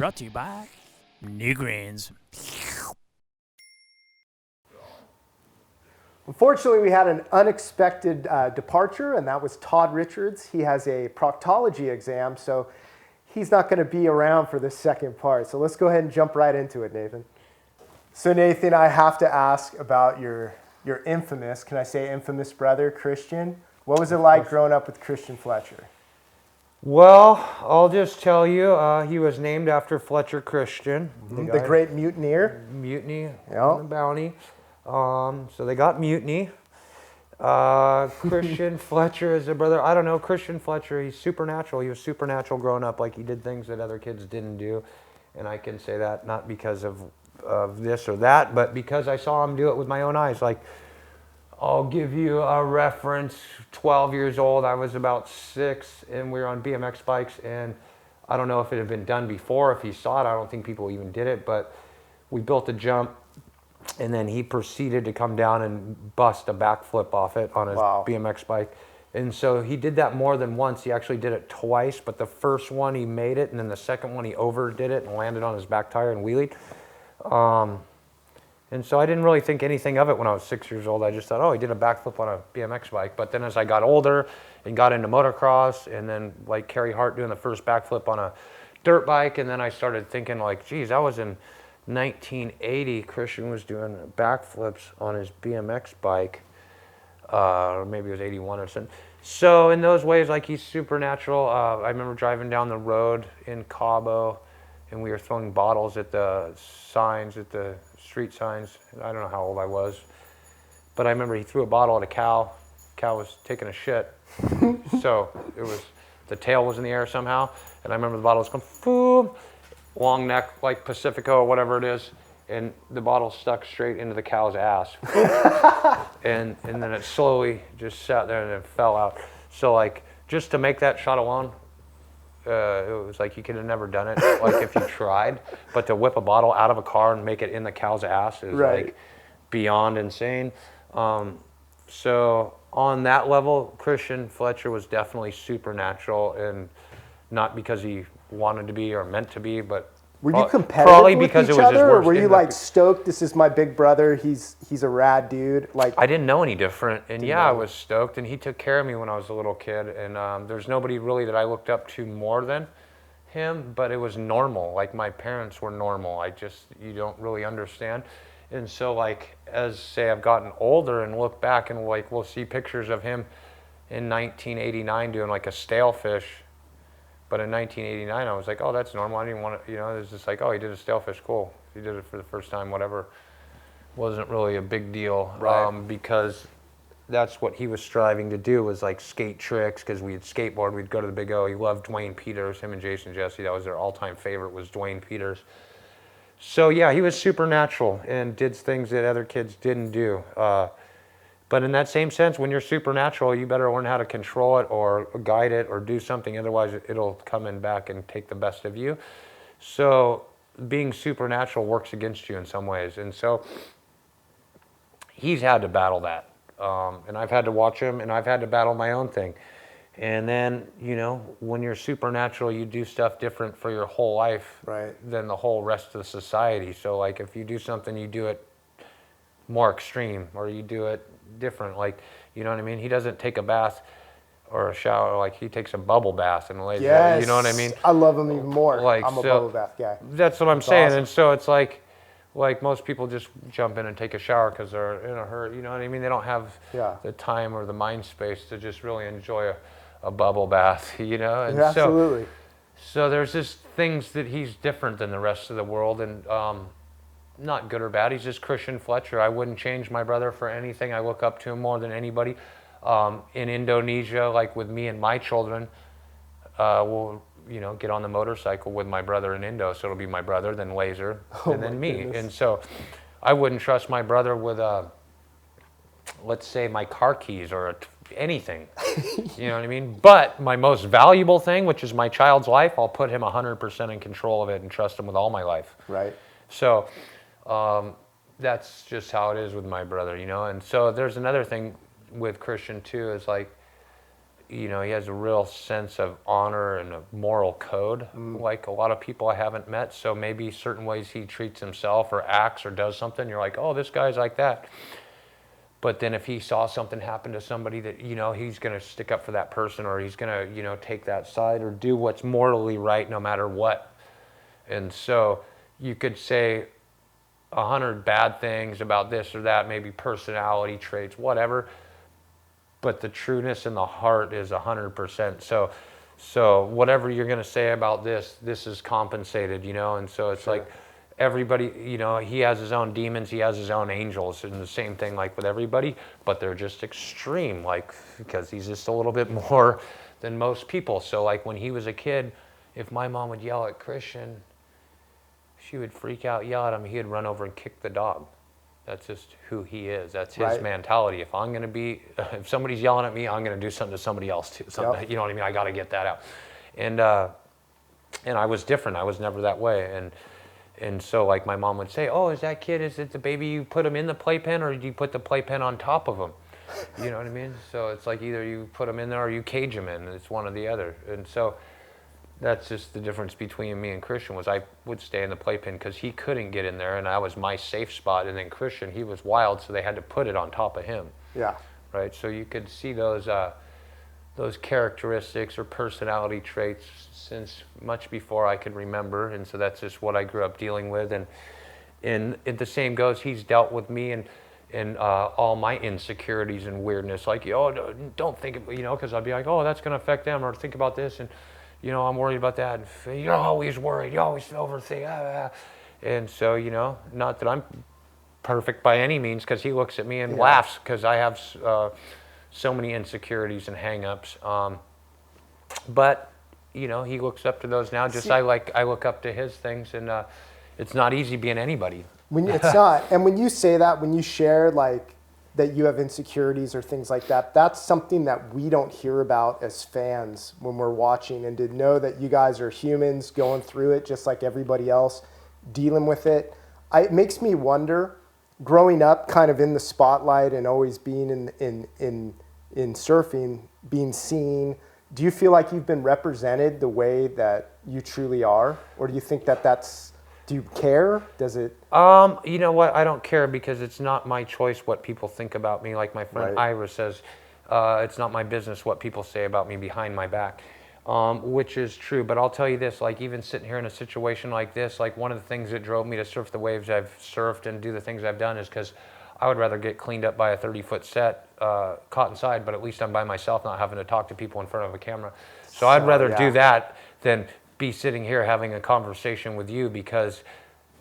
Brought to you by NewGreens. Unfortunately, we had an unexpected departure, and that was Todd Richards. He has a proctology exam, so he's not going to be around for the second part. So let's go ahead and jump right into it, Nathan. So Nathan, I have to ask about your infamous, can I say infamous brother, Christian? What was it like growing up with Christian Fletcher? Well, I'll just tell you, he was named after Fletcher Christian. The great mutineer. Mutiny Yep. on the bounty. So they got mutiny. Christian Fletcher is a brother. I don't know, Christian Fletcher, he's supernatural. He was supernatural growing up, like he did things that other kids didn't do. And I can say that not because of this or that, but because I saw him do it with my own eyes. Like, I'll give you a reference. 12 years old, I was about 6, and we were on BMX bikes, and I don't know if it had been done before, if he saw it. I don't think people even did it, but we built a jump, and then he proceeded to come down and bust a backflip off it on his BMX bike. And so he did that more than once. He actually did it twice, but the first one he made it, and then the second one he overdid it and landed on his back tire and wheelied. And so I didn't really think anything of it when I was 6 years old. I just thought, oh, he did a backflip on a BMX bike. But then as I got older and got into motocross, and then like Carey Hart doing the first backflip on a dirt bike, and then I started thinking like, geez, that was in 1980. Christian was doing backflips on his BMX bike, or maybe it was 81 or something. So in those ways, like, he's supernatural. I remember driving down the road in Cabo, and we were throwing bottles at the signs, at the street signs. I don't know how old I was, but I remember he threw a bottle at a cow. Cow was taking a shit, so it was, the tail was in the air somehow, and I remember the bottle was going boom, long neck like Pacifico or whatever it is, and the bottle stuck straight into the cow's ass, and then it slowly just sat there and then fell out. So like, just to make that shot alone, it was like you could have never done it, like if you tried. But to whip a bottle out of a car and make it in the cow's ass is like beyond insane. So on that level, Christian Fletcher was definitely supernatural, and not because he wanted to be or meant to be, but were you competitive probably with because each it was his other, or worst were you like enemy. stoked? This is my big brother. He's a rad dude. Like, I didn't know any different, and yeah, I was stoked, and he took care of me when I was a little kid, and there's nobody really that I looked up to more than him, but it was normal. Like, my parents were normal. You don't really understand. And so like, as say I've gotten older and look back and like, we'll see pictures of him in 1989 doing like a stale fish. But in 1989, I was like, oh, that's normal. I didn't want to, it was just like, oh, he did a stale fish, cool. He did it for the first time, whatever. Wasn't really a big deal, because that's what he was striving to do, was like skate tricks, because we'd skateboard, we'd go to the Big O. He loved Dwayne Peters, him and Jason Jesse, that was their all-time favorite, was Dwayne Peters. So yeah, he was supernatural and did things that other kids didn't do. But in that same sense, when you're supernatural, you better learn how to control it or guide it or do something. Otherwise, it'll come in back and take the best of you. So being supernatural works against you in some ways. And so he's had to battle that. And I've had to watch him, and I've had to battle my own thing. And then, when you're supernatural, you do stuff different for your whole life than the whole rest of the society. So like, if you do something, you do it more extreme, or you do it different, like, you know what I mean? He doesn't take a bath or a shower, like he takes a bubble bath and lays there, you know what I mean? I love him even more. Like, I'm a bubble bath guy. That's what I'm saying. Awesome. And so it's like most people just jump in and take a shower because they're in a hurry, you know what I mean? They don't have the time or the mind space to just really enjoy a bubble bath, And absolutely. So there's just things that he's different than the rest of the world, and not good or bad. He's just Christian Fletcher. I wouldn't change my brother for anything. I look up to him more than anybody. In Indonesia, like with me and my children, we'll get on the motorcycle with my brother in Indo. So it'll be my brother, then Laser, and then me. Goodness. And so I wouldn't trust my brother with let's say my car keys or anything. You know what I mean? But my most valuable thing, which is my child's life, I'll put him 100% in control of it and trust him with all my life. Right. So that's just how it is with my brother, And so there's another thing with Christian too, is like, you know, he has a real sense of honor and a moral code, like a lot of people I haven't met. So maybe certain ways he treats himself or acts or does something, you're like, oh, this guy's like that. But then if he saw something happen to somebody that, you know, he's going to stick up for that person, or he's going to, you know, take that side or do what's morally right no matter what. And so you could say 100 bad things about this or that, maybe personality traits, whatever. But the trueness in the heart is 100%. So whatever you're going to say about this is compensated, you know? And so it's like everybody, you know, he has his own demons, he has his own angels, and the same thing like with everybody, but they're just extreme, like, because he's just a little bit more than most people. So like when he was a kid, if my mom would yell at Christian, she would freak out, yell at him, he'd run over and kick the dog. That's just who he is. That's his mentality. If I'm going to be, if somebody's yelling at me, I'm going to do something to somebody else too. Something, you know what I mean? I got to get that out. And I was different. I was never that way. And so like my mom would say, oh, is that kid, is it the baby you put him in the playpen, or do you put the playpen on top of him? You know what I mean? So it's like either you put him in there or you cage him in. It's one or the other. And so that's just the difference between me and Christian, was I would stay in the playpen because he couldn't get in there, and I was my safe spot. And then Christian, he was wild, so they had to put it on top of him. Yeah. Right. So you could see those characteristics or personality traits since much before I could remember, and so that's just what I grew up dealing with. And the same goes. He's dealt with me and all my insecurities and weirdness, like, oh, don't think of, you know, because I'd be like, oh, that's going to affect them, or think about this, and you know, I'm worried about that. And you're always worried. You always overthink. And so, you know, not that I'm perfect by any means, because he looks at me and laughs because I have so many insecurities and hang-ups. But, you know, he looks up to those now. Just I look up to his things, and it's not easy being anybody. It's not. And when you say that, when you share like that you have insecurities or things like that, that's something that we don't hear about as fans when we're watching. And to know that you guys are humans going through it just like everybody else, dealing with it, it makes me wonder, growing up kind of in the spotlight and always being in surfing, being seen, do you feel like you've been represented the way that you truly are? Or do you think that's, do you care? Does it? You know what? I don't care, because it's not my choice what people think about me. Like my friend Ira says, it's not my business what people say about me behind my back, which is true. But I'll tell you this, like even sitting here in a situation like this, like one of the things that drove me to surf the waves I've surfed and do the things I've done is because I would rather get cleaned up by a 30-foot set, caught inside, but at least I'm by myself, not having to talk to people in front of a camera. So I'd rather do that than be sitting here having a conversation with you, because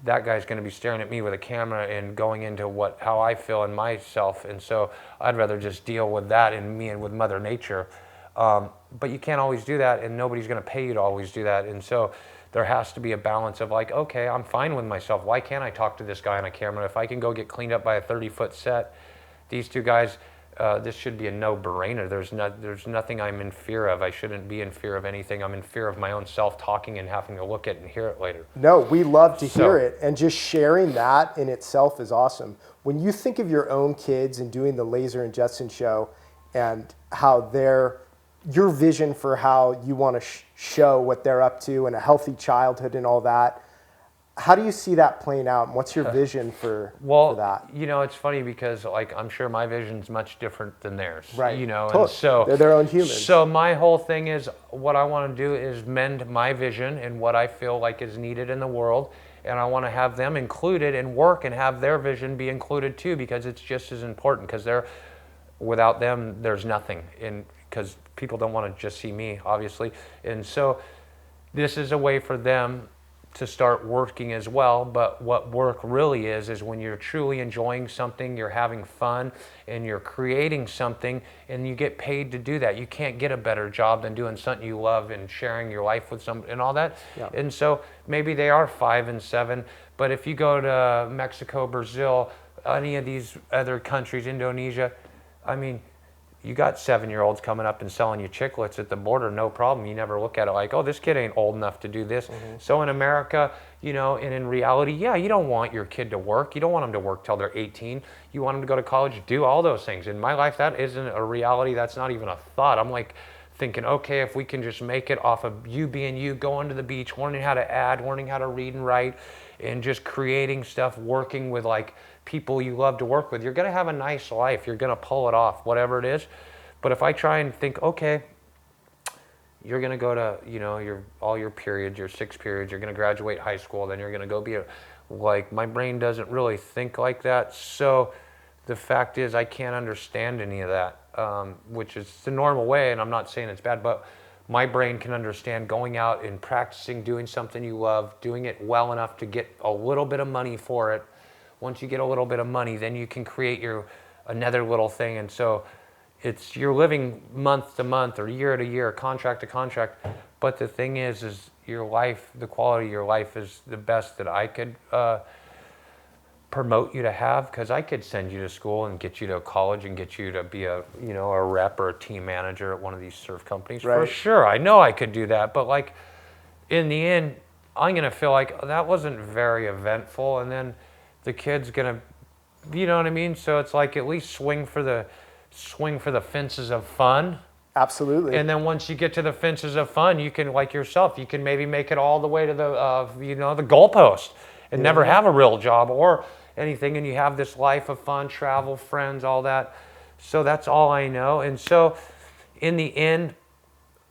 that guy's going to be staring at me with a camera and going into how I feel in myself. And so I'd rather just deal with that in me and with Mother Nature. But you can't always do that, and nobody's going to pay you to always do that. And so there has to be a balance of like, okay, I'm fine with myself. Why can't I talk to this guy on a camera? If I can go get cleaned up by a 30-foot set, these two guys, this should be a no-brainer. There's nothing I'm in fear of. I shouldn't be in fear of anything. I'm in fear of my own self talking and having to look at it and hear it later. No, we love to hear it, and just sharing that in itself is awesome. When you think of your own kids and doing the Laser and Jetson show, and how your vision for how you want to show what they're up to and a healthy childhood and all that, how do you see that playing out, and what's your vision for that? You know, it's funny because like I'm sure my vision's much different than theirs. Right. You know, totally. And so they're their own humans. So my whole thing is, what I want to do is mend my vision and what I feel like is needed in the world, and I want to have them included and work and have their vision be included too, because it's just as important, because without them there's nothing, and because people don't want to just see me, obviously. And so this is a way for them to start working as well. But what work really is when you're truly enjoying something, you're having fun, and you're creating something, and you get paid to do that. You can't get a better job than doing something you love and sharing your life with somebody and all that. Yeah. And so maybe they are 5 and 7, but if you go to Mexico, Brazil, any of these other countries, Indonesia, I mean, you got 7-year-olds coming up and selling you chiclets at the border, no problem. You never look at it like, oh, this kid ain't old enough to do this. Mm-hmm. So in America, you know, and in reality, yeah, you don't want your kid to work. You don't want them to work till they're 18. You want them to go to college, do all those things. In my life, that isn't a reality. That's not even a thought. I'm like thinking, okay, if we can just make it off of you being you, going to the beach, learning how to add, learning how to read and write, and just creating stuff, working with like people you love to work with, you're going to have a nice life. You're going to pull it off, whatever it is. But if I try and think, okay, you're going to go to, you know, all your periods, your 6 periods, you're going to graduate high school, then you're going to go be like, my brain doesn't really think like that. So the fact is I can't understand any of that, which is the normal way, and I'm not saying it's bad, but my brain can understand going out and practicing, doing something you love, doing it well enough to get a little bit of money for it. Once you get a little bit of money, then you can create another little thing. And so you're living month to month or year to year, contract to contract. But the thing is your life, the quality of your life is the best that I could promote you to have, because I could send you to school and get you to college and get you to be a rep or a team manager at one of these surf companies. Right. For sure, I know I could do that, but like in the end, I'm gonna feel like that wasn't very eventful, and then the kid's gonna, you know what I mean? So it's like at least swing for the fences of fun. Absolutely. And then once you get to the fences of fun, you can, like yourself, you can maybe make it all the way to the goalpost and never have a real job or anything, and you have this life of fun, travel, friends, all that. So that's all I know. And so in the end,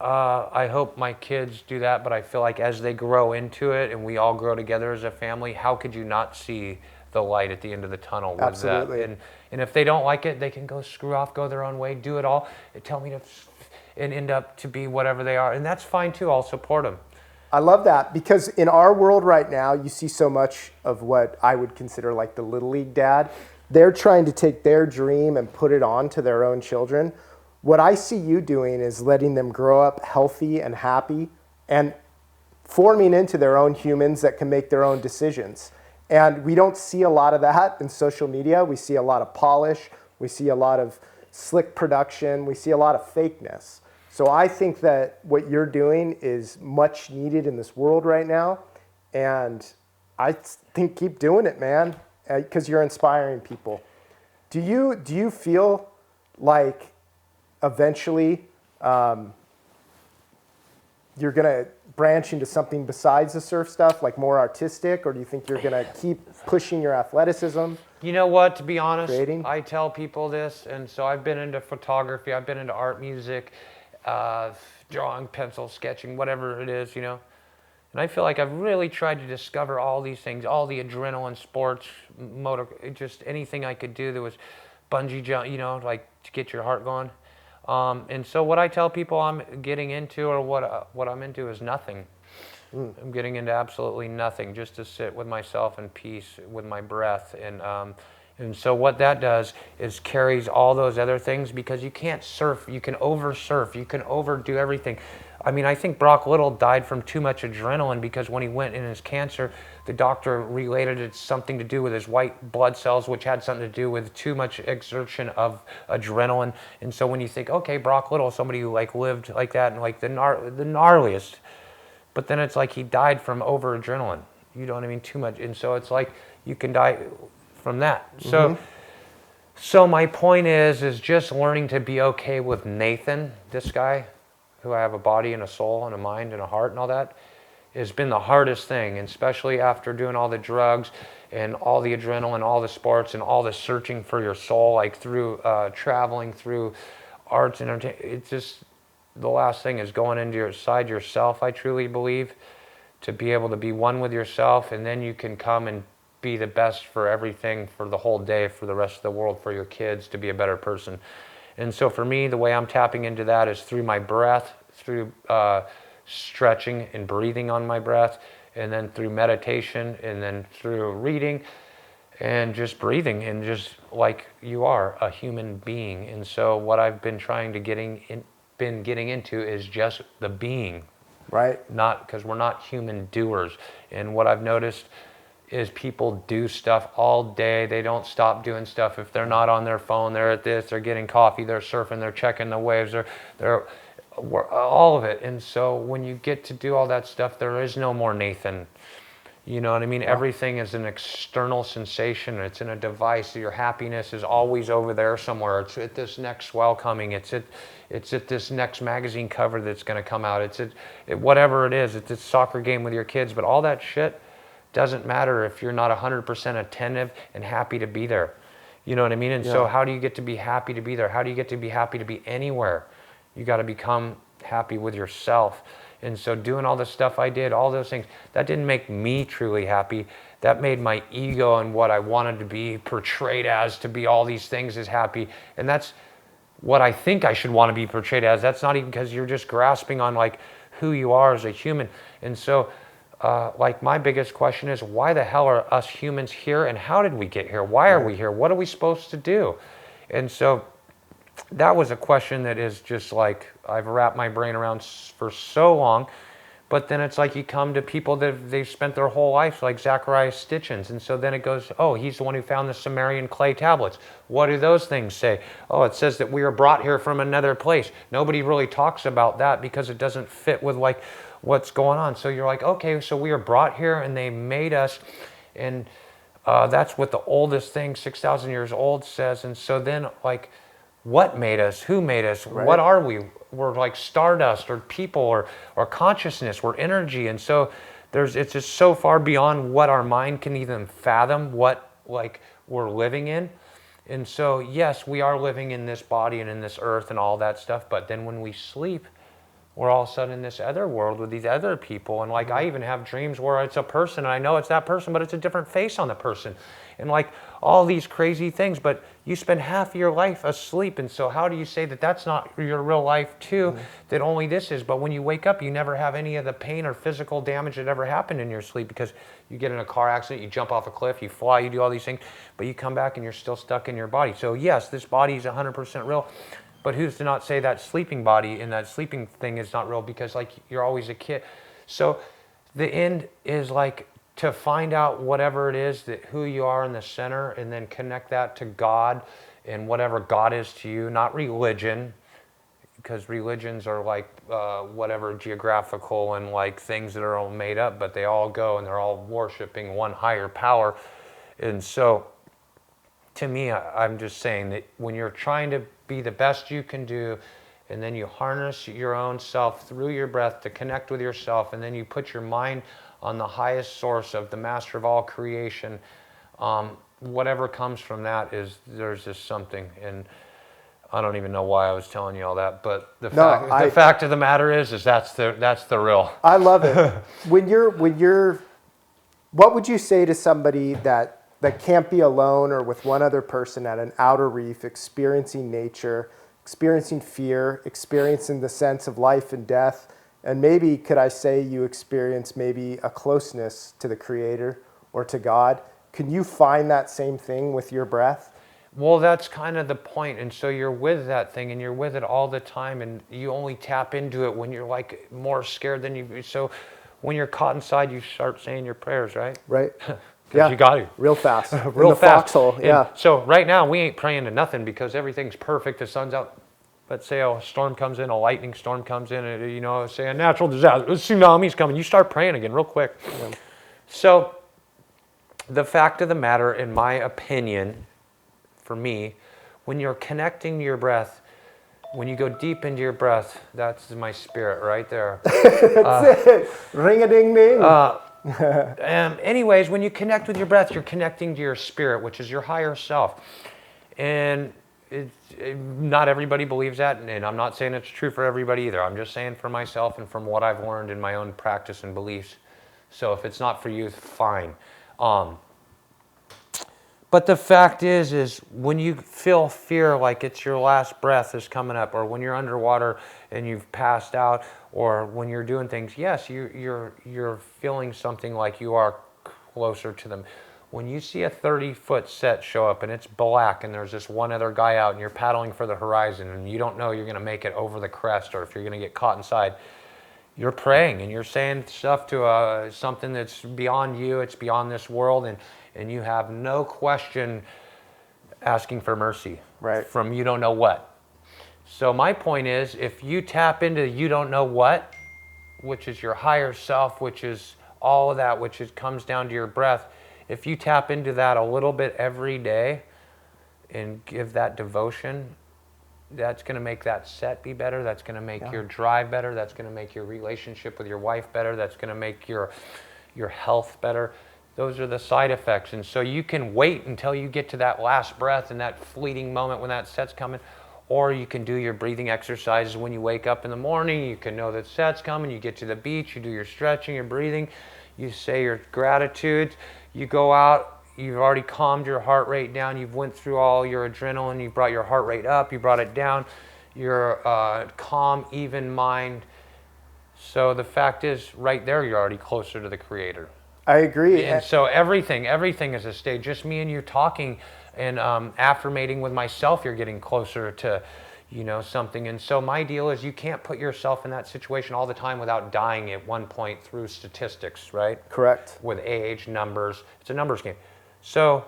I hope my kids do that, but I feel like as they grow into it and we all grow together as a family, how could you not see the light at the end of the tunnel with Absolutely. that? And if they don't like it, they can go screw off, go their own way, do it all, and tell me to, and end up to be whatever they are. And that's fine too, I'll support them. I love that, because in our world right now, you see so much of what I would consider like the little league dad. They're trying to take their dream and put it on to their own children. What I see you doing is letting them grow up healthy and happy and forming into their own humans that can make their own decisions. And we don't see a lot of that in social media. We see a lot of polish. We see a lot of slick production. We see a lot of fakeness. So I think that what you're doing is much needed in this world right now. And I think keep doing it, man, because you're inspiring people. Do you feel like eventually you're going to branch into something besides the surf stuff, like more artistic, or do you think you're going to keep pushing your athleticism? You know what, to be honest, Creating? I tell people this, and so I've been into photography, I've been into art, music, drawing, pencil, sketching, whatever it is, and I feel like I've really tried to discover all these things, all the adrenaline, sports, motor, just anything I could do that was bungee jump, like to get your heart going. And so what I tell people I'm getting into, or what I'm into, is nothing. I'm getting into absolutely nothing, just to sit with myself in peace with my breath. And so what that does is carries all those other things, because you can't surf, you can over-surf, you can overdo everything. I mean, I think Brock Little died from too much adrenaline, because when he went in his cancer, the doctor related it something to do with his white blood cells, which had something to do with too much exertion of adrenaline. And so when you think, okay, Brock Little, somebody who like lived like that and like the gnarliest, but then it's like he died from over adrenaline. You know what I mean? Too much. And so it's like you can die from that. So my point is just learning to be okay with Nathan, this guy, who I have a body and a soul and a mind and a heart and all that, has been the hardest thing, and especially after doing all the drugs and all the adrenaline, all the sports and all the searching for your soul, like through traveling, through arts and entertainment. It's just, the last thing is going into yourself, I truly believe, to be able to be one with yourself, and then you can come and be the best for everything, for the whole day, for the rest of the world, for your kids, to be a better person. And so for me, the way I'm tapping into that is through my breath, through stretching and breathing on my breath, and then through meditation, and then through reading, and just breathing, and just like you are a human being. And so what I've been trying to getting into is just the being, Right. not, because we're not human doers. And what I've noticed is people do stuff all day. They don't stop doing stuff. If they're not on their phone, they're at this, they're getting coffee, they're surfing, they're checking the waves, they're all of it. And so when you get to do all that stuff, there is no more Nathan. You know what I mean? Everything is an external sensation. It's in a device. Your happiness is always over there somewhere. It's at this next swell coming. It's at this next magazine cover that's going to come out. It's at whatever it is. It's a soccer game with your kids. But all that shit doesn't matter if you're not 100% attentive and happy to be there. You know what I mean? And so how do you get to be happy to be there? How do you get to be happy to be anywhere? You got to become happy with yourself. And so doing all the stuff I did, all those things, that didn't make me truly happy. That made my ego and what I wanted to be portrayed as, to be all these things, is happy. And that's what I think I should want to be portrayed as. That's not even because you're just grasping on like who you are as a human. And so like my biggest question is, why the hell are us humans here, and how did we get here? Why are we here? What are we supposed to do? And so that was a question that is just like, I've wrapped my brain around for so long. But then it's like you come to people that they've spent their whole life, like Zacharias Stitchins. And so then it goes, oh, he's the one who found the Sumerian clay tablets. What do those things say? Oh, it says that we are brought here from another place. Nobody really talks about that because it doesn't fit with like what's going on. So you're like, okay, so we are brought here and they made us. And that's what the oldest thing, 6,000 years old, says. And so then like, what made us? Who made us? Right. What are we? We're like stardust or people or consciousness. We're energy. And so it's just so far beyond what our mind can even fathom what like we're living in. And so, yes, we are living in this body and in this earth and all that stuff. But then when we sleep, we're all of a sudden in this other world with these other people. And like, I even have dreams where it's a person and I know it's that person, but it's a different face on the person. And like all these crazy things, but you spend half of your life asleep. And so how do you say that that's not your real life too, that only this is? But when you wake up, you never have any of the pain or physical damage that ever happened in your sleep, because you get in a car accident, you jump off a cliff, you fly, you do all these things, but you come back and you're still stuck in your body. So yes, this body is 100% real. But who's to not say that sleeping body and that sleeping thing is not real, because like you're always a kid. So the end is like to find out whatever it is, that who you are in the center, and then connect that to God and whatever God is to you, not religion, because religions are like whatever geographical and like things that are all made up, but they all go and they're all worshiping one higher power. And so to me, I'm just saying that when you're trying to be the best you can do, and then you harness your own self through your breath to connect with yourself, and then you put your mind on the highest source of the master of all creation, whatever comes from that is, there's just something. And I don't even know why I was telling you all that, but the fact of the matter is that's the real. I love it. What would you say to somebody that can't be alone or with one other person at an outer reef, experiencing nature, experiencing fear, experiencing the sense of life and death, and maybe, could I say, you experience maybe a closeness to the Creator or to God? Can you find that same thing with your breath? Well, that's kind of the point. And so you're with that thing and you're with it all the time, and you only tap into it when you're like more scared than you. So when you're caught inside, you start saying your prayers, right? Right. Yeah, you got to. Real fast. Real fast. Foxhole, yeah. And so right now we ain't praying to nothing because everything's perfect. The sun's out. Let's say a storm comes in, a lightning storm comes in, and, say a natural disaster, a tsunami's coming. You start praying again real quick. Yeah. So the fact of the matter, in my opinion, for me, when you're connecting to your breath, when you go deep into your breath, that's my spirit right there. That's it. Ring-a-ding-ding. Anyways, when you connect with your breath, you're connecting to your spirit, which is your higher self. And not everybody believes that, and I'm not saying it's true for everybody either. I'm just saying for myself and from what I've learned in my own practice and beliefs. So if it's not for you, fine. But the fact is when you feel fear like it's your last breath is coming up, or when you're underwater and you've passed out, or when you're doing things, yes, you're feeling something like you are closer to them. When you see a 30-foot set show up and it's black and there's this one other guy out and you're paddling for the horizon and you don't know you're going to make it over the crest or if you're going to get caught inside, you're praying and you're saying stuff to something that's beyond you, it's beyond this world, and you have no question asking for mercy from you don't know what. So my point is, if you tap into you don't know what, which is your higher self, which is all of that, which comes down to your breath. If you tap into that a little bit every day and give that devotion, that's going to make that set be better. That's going to make your drive better. That's going to make your relationship with your wife better. That's going to make your health better. Those are the side effects. And so you can wait until you get to that last breath and that fleeting moment when that set's coming, or you can do your breathing exercises when you wake up in the morning. You can know that set's coming. You get to the beach, you do your stretching, your breathing, you say your gratitude, you go out. You've already calmed your heart rate down. You've went through all your adrenaline. You brought your heart rate up. You brought it down. You're calm, even mind. So the fact is, right there, you're already closer to the Creator. I agree. And so everything is a stage. Just me and you talking and affirmating with myself, you're getting closer to, something. And so my deal is you can't put yourself in that situation all the time without dying at one point through statistics, right? Correct. With age, numbers. It's a numbers game. So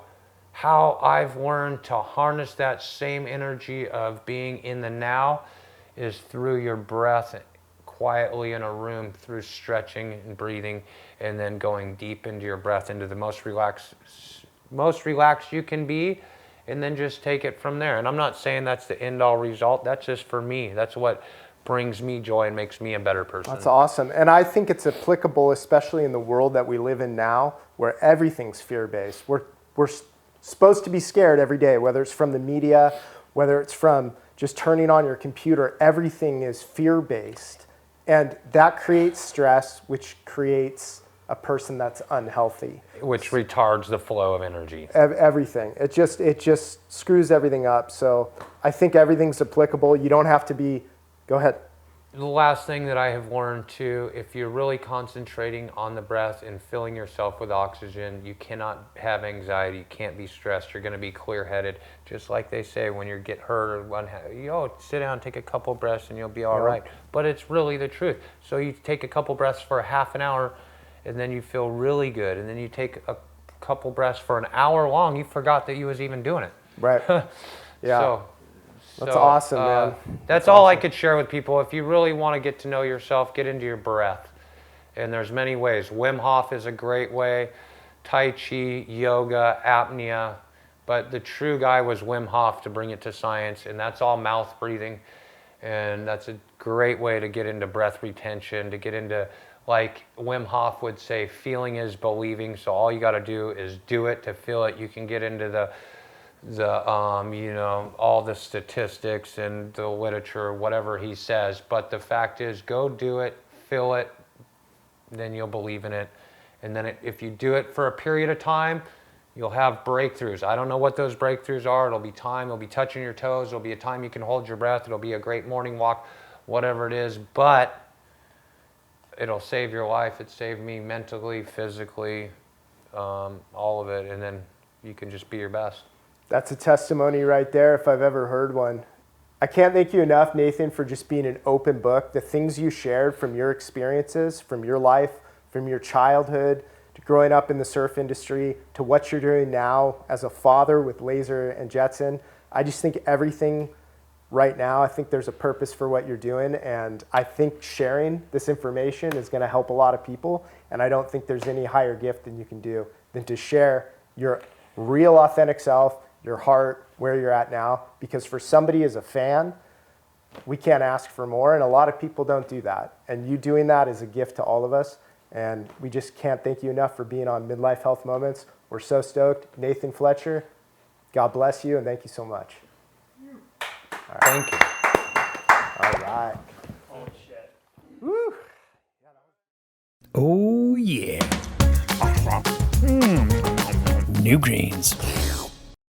how I've learned to harness that same energy of being in the now is through your breath, quietly in a room, through stretching and breathing, and then going deep into your breath, into the most relaxed you can be, and then just take it from there. And I'm not saying that's the end-all result. That's just for me. That's what brings me joy and makes me a better person. That's awesome. And I think it's applicable, especially in the world that we live in now, where everything's fear-based. We're supposed to be scared every day, whether it's from the media, whether it's from just turning on your computer. Everything is fear-based. And that creates stress, which creates a person that's unhealthy. Which retards the flow of energy. Everything. It just screws everything up. So I think everything's applicable. You don't have to be... Go ahead. The last thing that I have learned too, if you're really concentrating on the breath and filling yourself with oxygen, you cannot have anxiety, you can't be stressed, you're going to be clear-headed. Just like they say, when you get hurt or sit down, take a couple breaths and you'll be all right. But it's really the truth. So you take a couple breaths for a half an hour and then you feel really good. And then you take a couple breaths for an hour long, you forgot that you was even doing it. Right. Yeah. That's awesome, man. That's all awesome. I could share with people. If you really want to get to know yourself, get into your breath. And there's many ways. Wim Hof is a great way. Tai Chi, yoga, apnea. But the true guy was Wim Hof, to bring it to science. And that's all mouth breathing. And that's a great way to get into breath retention, to get into, like Wim Hof would say, feeling is believing. So all you got to do is do it to feel it. You can get into the all the statistics and the literature, whatever he says. But the fact is, go do it, feel it, then you'll believe in it. And then if you do it for a period of time, you'll have breakthroughs. I don't know what those breakthroughs are. It'll be time. It'll be touching your toes. It'll be a time you can hold your breath. It'll be a great morning walk, whatever it is. But it'll save your life. It saved me mentally, physically, all of it. And then you can just be your best. That's a testimony right there, if I've ever heard one. I can't thank you enough, Nathan, for just being an open book. The things you shared from your experiences, from your life, from your childhood, to growing up in the surf industry, to what you're doing now as a father with Laser and Jetson. I just think everything right now, I think there's a purpose for what you're doing. And I think sharing this information is going to help a lot of people. And I don't think there's any higher gift than you can do than to share your real authentic self, your heart, where you're at now. Because for somebody as a fan, we can't ask for more, and a lot of people don't do that. And you doing that is a gift to all of us, and we just can't thank you enough for being on Midlife Health Moments. We're so stoked. Nathan Fletcher, God bless you, and thank you so much. All right. Thank you. All right. Holy shit. Woo. Oh, yeah. NewGreens.